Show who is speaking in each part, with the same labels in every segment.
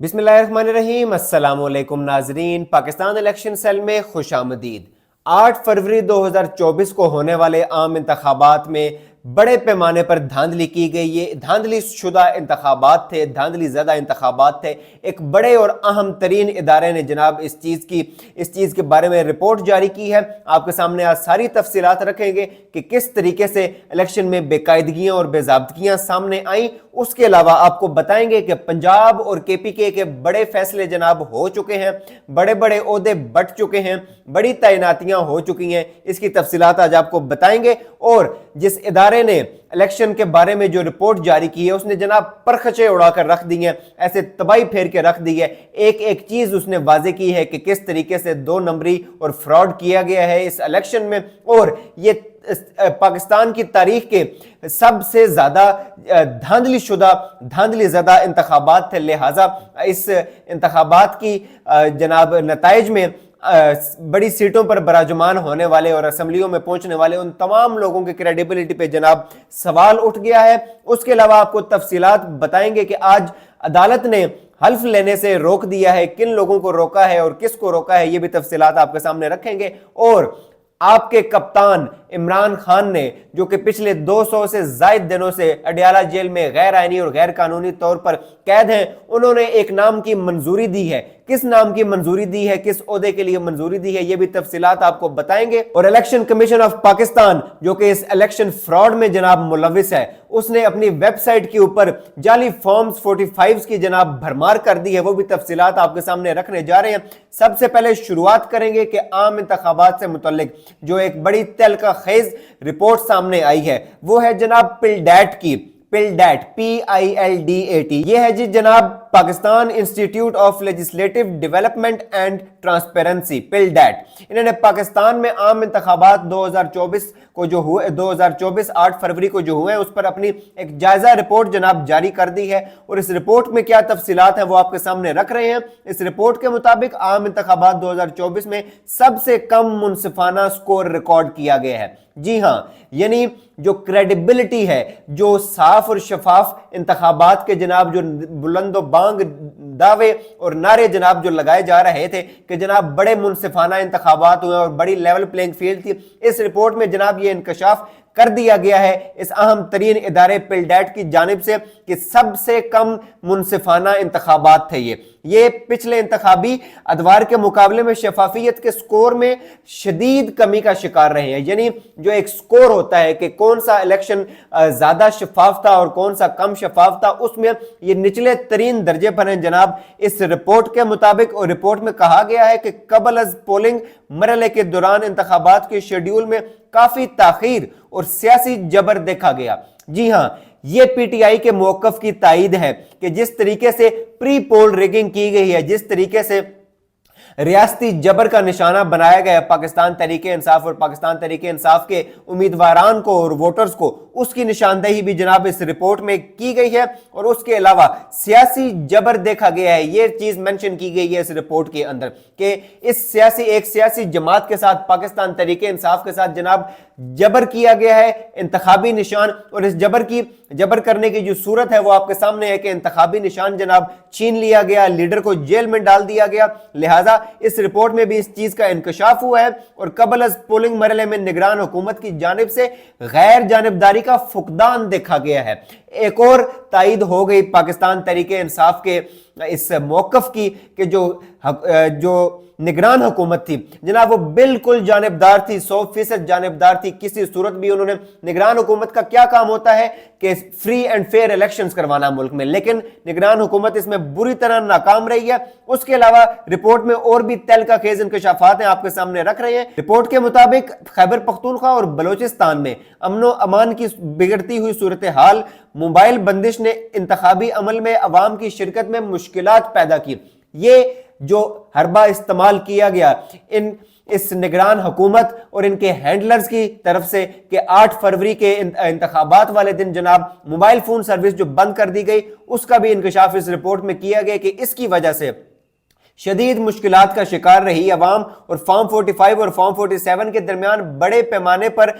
Speaker 1: बिस्मिल्लाहिर्रहमानिर्रहीम। अस्सलाम वालेकुम नाजरीन। पाकिस्तान इलेक्शन सेल में खुश आमदीद। 8 फरवरी 2024 को होने वाले आम इंतखाबात में बड़े पैमाने पर धांधली की गई। ये धांधली शुदा इंतखाबात थे, धांधली ज़दा इंतखाबात थे। एक बड़े और अहम तरीन इदारे ने जनाब इस चीज़ के बारे में रिपोर्ट जारी की है। आपके सामने आज सारी तफसीलात रखेंगे कि किस तरीके से इलेक्शन में बेकायदगियाँ और बेज़ाब्तगियाँ सामने आई। उसके अलावा आपको बताएंगे कि पंजाब और KPK के बड़े फैसले जनाब हो चुके हैं, बड़े बड़े ओहदे बट चुके हैं, बड़ी तैनातियां हो चुकी हैं। इसकी तफसीलात आज आपको बताएंगे। और जिस इदारे ने इलेक्शन के बारे में जो रिपोर्ट जारी की है उसने जनाब परखचे उड़ाकर रख दी हैं, ऐसे तबाही फेर के रख दी है। एक एक चीज उसने वाजे की है कि किस तरीके से 2 नंबरी और फ्रॉड किया गया है इस इलेक्शन में। और ये पाकिस्तान की तारीख के सबसे ज्यादा धांधली शुदा, धांधली ज़दा इंतखाबात थे। लिहाजा इस इंतखाबात की जनाब नताइज में बड़ी सीटों पर बराजमान होने वाले और असम्बलियों में पहुंचने वाले उन तमाम लोगों की क्रेडिबिलिटी पे जनाब सवाल उठ गया है। उसके अलावा आपको तफसीलात बताएंगे कि आज अदालत ने हल्फ लेने से रोक दिया है, किन लोगों को रोका है और किसको रोका है, ये भी तफसीलात आपके सामने रखेंगे। और आपके कप्तान इमरान खान ने, जो कि पिछले 200 से ज्यादा दिनों से अडयाला जेल में गैर आईनी और गैर कानूनी तौर पर कैद हैं, उन्होंने एक नाम की मंजूरी दी है। किस नाम की मंजूरी दी है, किस ओहदे के लिए मंजूरी दी है, ये भी तफसीलात आपको बताएंगे। और इलेक्शन कमीशन ऑफ पाकिस्तान, जो कि इस इलेक्शन फ्रॉड में जनाब मुलविस है, उसने अपनी वेबसाइट के ऊपर जाली फॉर्म्स 45 की जनाब भरमार कर दी है। वो भी तफसीलात आपके सामने रखने जा रहे हैं। सबसे पहले शुरुआत करेंगे कि आम इंतखाबात से मुतल्लिक जो एक बड़ी तहलका खेज रिपोर्ट सामने आई है वो है जनाब पिलडैट की। पिलडैट PILDAT ये है जी जनाब Pakistan institute of legislative development and transparency, PILDAT. इन्होंने पाकिस्तान में आम इंतखाबात 2024 को जो हुए, 2024 8 फरवरी को जो हुए, उस पर अपनी एक जायजा रिपोर्ट जनाब जारी कर दी है। और इस रिपोर्ट में क्या तफसीलात है वो आपके सामने रख रहे हैं। इस रिपोर्ट के मुताबिक आम इंतखाबात 2024 में सबसे कम मुनसिफाना स्कोर रिकॉर्ड किया गया है। जी हाँ, यानी जो क्रेडिबिलिटी है, जो साफ और शफाफ इंतखाबात के जनाब जो बुलंदो बांग दावे और नारे जनाब जो लगाए जा रहे थे कि जनाब बड़े मुनसिफाना इंतखाबात हुए और बड़ी लेवल प्लेइंग फील्ड थी, इस रिपोर्ट में जनाब ये इंकशाफ कर दिया गया है इस अहम तरीन इदारे पिलडैट की जानिब से कि सबसे कम मुनसिफाना इंतखाबात थे। ये पिछले इंतखाबी अदवार के मुकाबले में शफाफियत के स्कोर में शदीद कमी का शिकार रहे हैं। यानी जो एक स्कोर होता है कि कौन सा इलेक्शन ज्यादा शफाफ था और कौन सा कम शफाफ था, उसमें ये निचले तरीन दर्जे पर हैं जनाब इस रिपोर्ट के मुताबिक। और रिपोर्ट में कहा गया है कि कबल अज पोलिंग मरहले के दौरान इंतखाबात के शेड्यूल में काफी ताखीर और सियासी जबर देखा गया। जी हाँ, ये PTI के मौकफ की तायद है कि जिस तरीके से प्री पोल रिगिंग की गई है, जिस तरीके से रियासती जबर का निशाना बनाया गया पाकिस्तान तहरीक इंसाफ और पाकिस्तान तहरीक इंसाफ के उम्मीदवारान को और वोटर्स को, उसकी निशानदेही भी जनाब इस रिपोर्ट में की गई है। और उसके अलावा सियासी जबर देखा गया है, ये चीज मेंशन की गई है इस रिपोर्ट के अंदर कि एक सियासी जमात के साथ, पाकिस्तान तहरीक इंसाफ के साथ जनाब जबर किया गया है, इंतखाबी निशान। और इस जबर करने की जो सूरत है वो आपके सामने है कि इंतखाबी निशान जनाब छीन लिया गया, लीडर को जेल में डाल दिया गया। लिहाजा इस रिपोर्ट में भी इस चीज का इंकशाफ हुआ है। और कबल अज पोलिंग मरहले में निगरान हुकूमत की जानिब से गैर जानिबदारी का फुकदान देखा गया है। एक और तायद हो गई पाकिस्तान तहरीक इंसाफ के इस मौकफ की कि जो निगरान हुकूमत थी जनाब वो बिल्कुल जानिबदार थी, 100% जानिबदार थी। किसी सूरत भी उन्होंने, निगरान हुकूमत का क्या काम होता है कि फ्री एंड फेयर इलेक्शंस करवाना मुल्क में, लेकिन निगरान हुकूमत इसमें बुरी तरह नाकाम रही है। उसके अलावा रिपोर्ट में और भी तहलका खेज इंकशाफात हैं, आपके सामने रख रहे हैं। रिपोर्ट के मुताबिक खैबर पख्तूनख्वा और बलोचिस्तान में अमनो अमान की बिगड़ती हुई सूरत हाल, मोबाइल बंदिश ने इंतखाबी अमल में अवाम की शिरकत में मुश्किलात पैदा की। ये जो हरबा इस्तेमाल किया गया इस निगरान हुकूमत और इनके हैंडलर्स की तरफ से कि 8 फरवरी के इंतखाबात वाले दिन जनाब मोबाइल फोन सर्विस जो बंद कर दी गई, उसका भी इंकशाफ इस रिपोर्ट में किया गया कि इसकी वजह से शदीद मुश्किलात का शिकार रही अवाम और फॉर्म 45 और फॉर्म 47 के दरमियान बड़े पैमाने पर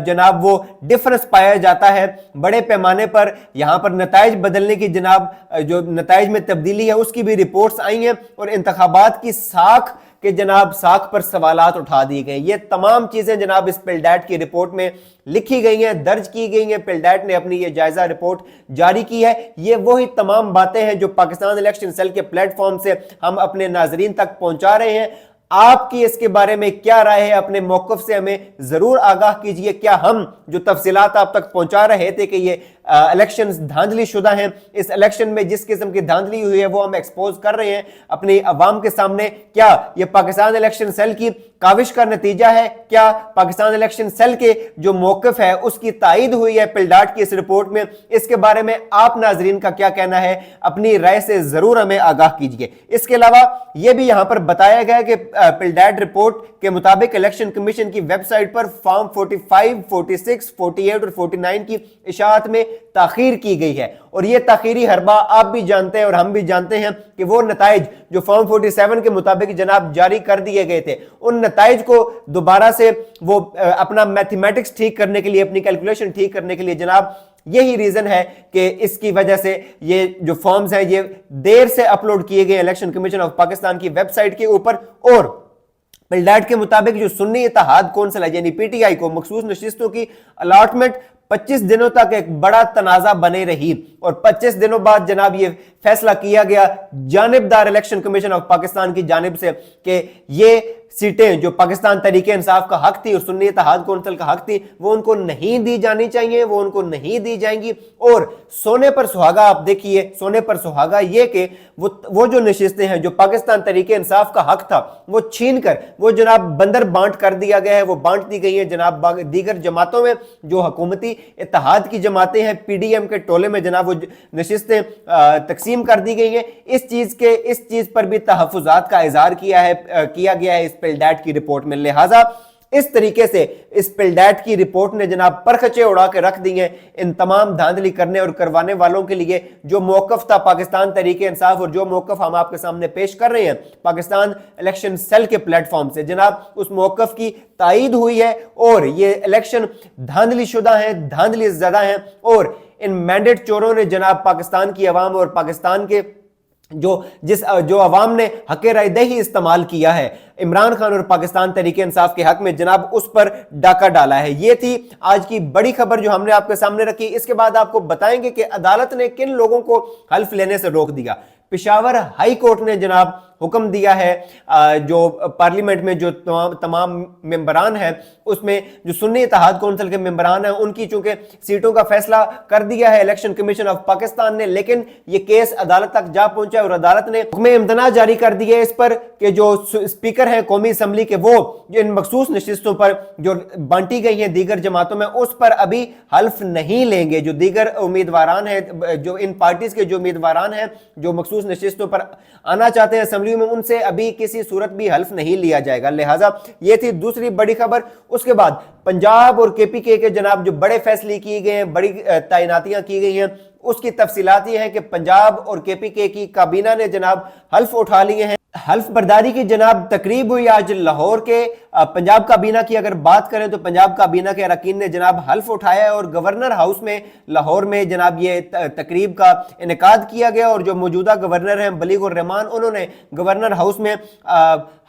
Speaker 1: जनाब वो डिफरेंस पाया जाता है। बड़े पैमाने पर यहाँ पर नताइज बदलने की जनाब जो नताइज में तब्दीली है उसकी भी रिपोर्ट्स आई हैं और इंतखाबात की साख के जनाब साख पर सवालात उठा दिए गए। ये तमाम चीजें जनाब इस पिलडैट की रिपोर्ट में लिखी गई हैं, दर्ज की गई हैं। पिलडैट ने अपनी ये जायजा रिपोर्ट जारी की है। ये वही तमाम बातें हैं जो पाकिस्तान इलेक्शन सेल के प्लेटफॉर्म से हम अपने नाजरीन तक पहुंचा रहे हैं। आपकी इसके बारे में क्या राय है? अपने मौक़िफ़ से हमें जरूर आगाह कीजिए। क्या हम जो तफसीलात आप तक पहुंचा रहे थे कि ये इलेक्शन धांधली शुदा हैं, इस इलेक्शन में जिस किस्म की धांधली हुई है वो हम एक्सपोज कर रहे हैं अपनी अवाम के सामने, क्या ये पाकिस्तान इलेक्शन सेल की काविश का नतीजा है? क्या पाकिस्तान इलेक्शन सेल के जो मौक़िफ़ है उसकी तायीद हुई है पिलडैट की इस रिपोर्ट में? इसके बारे में आप नाजरीन का क्या कहना है? अपनी राय से जरूर हमें आगाह कीजिए। इसके अलावा यह भी यहां पर बताया गया कि पिलडैट रिपोर्ट के मुताबिक इलेक्शन कमीशन की वेबसाइट पर फॉर्म 45, 46, 48 और 49 की इशाअत में ताखीर की गई है और यह ताखीरी हरबा आप भी जानते हैं और हम भी जानते हैं कि वो नताइज जो फॉर्म 47 के मुताबिक जनाब जारी कर दिए गए थे, उन नताइज को दोबारा से वो अपना मैथमेटिक्स ठीक करने के लिए, अपनी कैलकुलेशन ठीक करने के लिए जनाब यही रीजन है कि इसकी वजह से ये जो फॉर्म्स हैं ये देर से अपलोड किए गए इलेक्शन कमीशन ऑफ पाकिस्तान की वेबसाइट के ऊपर। और पिलडैट के मुताबिक जो सुन्नी इत्तेहाद कौंसिल है यानी पीटीआई को मखसूस नशिस्तों की अलॉटमेंट 25 दिनों तक एक बड़ा तनाजा बने रही और 25 दिनों बाद जनाब ये फैसला किया गया जानिबदार इलेक्शन कमीशन ऑफ पाकिस्तान की जानिब से कि ये सीटें जो पाकिस्तान तरीके इंसाफ का हक थी और सुन्नी इत्तेहाद कौंसिल का हक थी वो उनको नहीं दी जानी चाहिए, वो उनको नहीं दी जाएंगी। और सोने पर सुहागा आप देखिए, सोने पर सुहागा ये कि वो जो नशिस्तें हैं जो पाकिस्तान तरीके इंसाफ का हक था वो छीन कर वो जनाब बंदर बांट कर दिया गया है, वो बांट दी गई है जनाब दीगर जमातों में। जो हुकूमती इत्तेहाद की जमातें हैं पीडीएम के टोले में जनाब वो नशिस्तें तकसीम कर दी गई हैं। इस चीज पर भी तहफ़्फ़ुज़ात का इज़हार किया गया है इस पिलडैट की रिपोर्ट में। लिहाजा इस तरीके से इस पिलडैट की रिपोर्ट ने जनाब परखचे उड़ा के रख दी हैं इन तमाम धांधली करने और करवाने वालों के लिए। जो मौक़िफ़ था पाकिस्तान तरीके इंसाफ और जो मौक़िफ़ हम आपके सामने पेश कर रहे हैं पाकिस्तान इलेक्शन सेल के प्लेटफॉर्म से, जनाब उस मौक़िफ़ की तायीद हुई है और ये इलेक्शन धांधली शुदा है, धांधली ज़दा है। और इन मैंडेट चोरों ने जनाब पाकिस्तान की अवाम और पाकिस्तान के जो अवाम ने हक़ राय दही इस्तेमाल किया है इमरान खान और पाकिस्तान तरीके इंसाफ के हक में, जनाब उस पर डाका डाला है। ये थी आज की बड़ी खबर जो हमने आपके सामने रखी। इसके बाद आपको बताएंगे कि अदालत ने किन लोगों को हल्फ लेने से रोक दिया। पेशावर हाई कोर्ट ने जनाब हुक्म दिया है जो पार्लियामेंट में जो तमाम मेंबरान हैं उसमें जो सुन्नी इत्तेहाद कौंसिल के मेंबरान हैं उनकी चूंकि सीटों का फैसला कर दिया है इलेक्शन कमीशन ऑफ पाकिस्तान ने, लेकिन ये केस अदालत तक जा पहुंचा और अदालत ने हुक्म इम्तना जारी कर दिया इस पर कि जो स्पीकर हैं कौमी असम्बली के वो जो इन मखसूस नशिस्तों पर जो बांटी गई हैं दीगर जमातों में उस पर अभी हल्फ नहीं लेंगे। जो दीगर उम्मीदवारान हैं जो इन पार्टीज के जो उम्मीदवारान हैं जो मखसूस नशिस्तों पर आना चाहते हैं असेंबली में उनसे अभी किसी सूरत भी हल्फ नहीं लिया जाएगा। लिहाजा ये थी दूसरी बड़ी खबर। उसके बाद पंजाब और केपीके के जनाब जो बड़े फैसले किए गए हैं, बड़ी तैनातियां की गई हैं, उसकी तफसीलात ये है कि पंजाब और केपीके की काबीना ने जनाब हल्फ उठा लिए हैं। हल्फ बर्दारी की जनाब तकरीब हुई आज लाहौर के। पंजाब काबीना की अगर बात करें तो पंजाब काबीना के अरकान ने जनाब हल्फ उठाया है और गवर्नर हाउस में लाहौर में जनाब ये तकरीब का इनेकाद किया गया और जो मौजूदा गवर्नर हैं बलीगुर रहमान उन्होंने गवर्नर हाउस में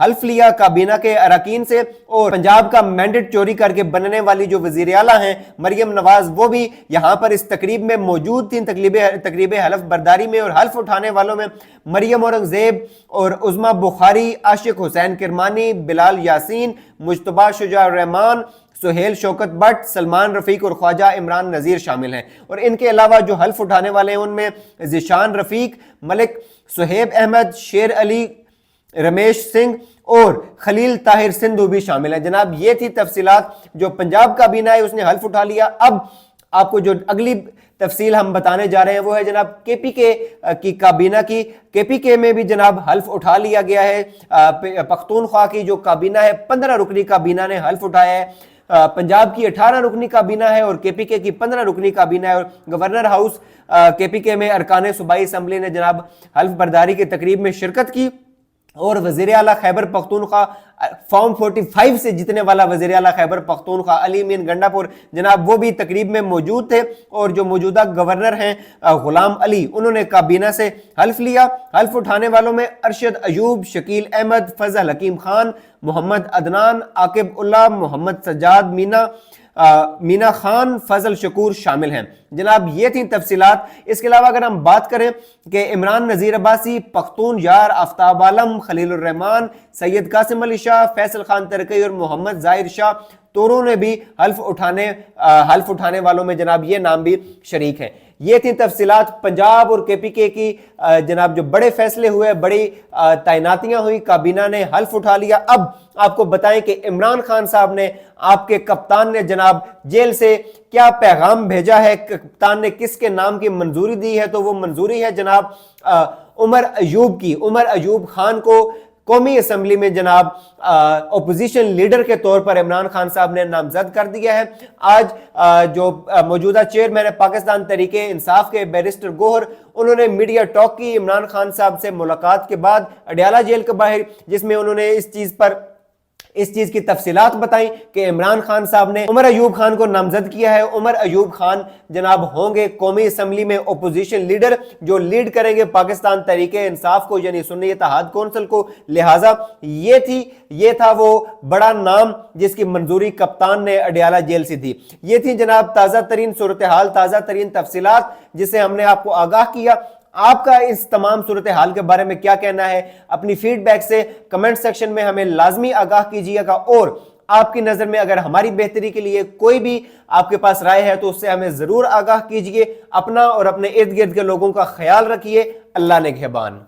Speaker 1: हल्फ लिया काबीना के अरकान से। और पंजाब का मैंडेट चोरी करके बनने वाली जो वजीर आला हैं मरियम नवाज वो भी यहाँ पर इस तकरीब में मौजूद थी तकरीब हल्फ बर्दारी में। और हल्फ उठाने वालों में मरियम औरंगजेब और उज़मा बुखारी, आशिक हुसैन किरमानी, बिलाल यासीन, मुज्तबा शुजा रहमान, सुहेल शौकत भट्ट, सलमान रफीक और ख्वाजा इमरान नज़ीर शामिल हैं। और इनके अलावा जो हल्फ उठाने वाले हैं उनमें जिशान रफीक, मलिक सुहेब अहमद, शेर अली, रमेश सिंह और खलील ताहिर सिंधु भी शामिल हैं। जनाब ये थी तफसीलात जो पंजाब काबीना है उसने हल्फ उठा लिया। अब आपको जो अगली तफसील हम बताने जा रहे हैं वो है जनाब केपीके की काबीना की। केपीके में भी जनाब हल्फ उठा लिया गया है। पख्तूनख्वा की जो काबीना है 15 रुकनी काबीना ने हल्फ उठाया है। पंजाब की 18 रुकनी काबीना है और केपीके की 15 रुकनी काबीना है। और गवर्नर हाउस केपीके में अरकान सूबाई असम्बली ने जनाब हल्फ बर्दारी की तकरीब में शिरकत की اور वज़ीर आला खैबर पख्तूनख्वा फॉर्म 45 से जीतने वाला वज़ीर आला खैबर पख्तूनख्वा अली मीन गंडापुर जनाब, वो भी तकरीब में मौजूद थे। और जो मौजूदा गवर्नर हैं गुलाम अली, उन्होंने काबीना से हल्फ लिया। हल्फ उठाने वालों में अरशद अयूब, शकील अहमद, फजल हकीम खान, मोहम्मद अदनान, आकिब उल्लाह, मोहम्मद सज्जाद, मीना खान, फजल शकूर शामिल हैं। जनाब, ये थी तफसीलात। इसके अलावा अगर हम बात करें कि इमरान नज़ीर अब्बासी, पख्तून यार, आफ्ताब आलम, खलीलुर रहमान, सैयद कासिम अली शाह, फैसल खान तरकई और मोहम्मद जाहिर शाह, तोरों ने भी हल्फ उठाने वालों में जनाब ये नाम भी शरीक हैं। ये थी तफसीलात पंजाब और KPK की जनाब जो बड़े फैसले हुए, बड़ी तैनातियां हुई, काबीना ने हल्फ उठा लिया। अब आपको बताएं कि इमरान खान साहब ने, आपके कप्तान ने जनाब जेल से क्या पैगाम भेजा है, कप्तान ने किसके नाम की मंजूरी दी है। तो वो मंजूरी है जनाब उमर अयूब की। उमर अयूब खान को कौमी असम्बली में जनाब अपोजिशन लीडर के तौर पर इमरान खान साहब ने नामजद कर दिया है। आज जो मौजूदा चेयरमैन है पाकिस्तान तहरीके इंसाफ के बैरिस्टर गोहर, उन्होंने मीडिया टॉक की इमरान खान साहब से मुलाकात के बाद अडयाला जेल के बाहर, जिसमें उन्होंने इस चीज की तफसीलात बताई कि इमरान खान साहब ने उमर अयूब खान को नामजद किया है। उमर अयूब खान जनाब होंगे कौमी असम्बली में अपोजिशन लीडर, जो लीड करेंगे पाकिस्तान तहरीके इंसाफ को, यानी सुन्नी इत्तेहाद कौंसिल को। लिहाजा ये था वो बड़ा नाम जिसकी मंजूरी कप्तान ने अडयाला जेल से दी। ये थी जनाब ताज़ा तरीन सूरत हाल, ताज़ा तरीन तफसीलात जिसे हमने आपको आगाह किया। आपका इस तमाम सूरत हाल के बारे में क्या कहना है, अपनी फीडबैक से कमेंट सेक्शन में हमें लाजमी आगाह कीजिएगा। और आपकी नज़र में अगर हमारी बेहतरी के लिए कोई भी आपके पास राय है तो उससे हमें ज़रूर आगाह कीजिए। अपना और अपने इर्द गिर्द के लोगों का ख्याल रखिए। अल्लाह ने निगहबान।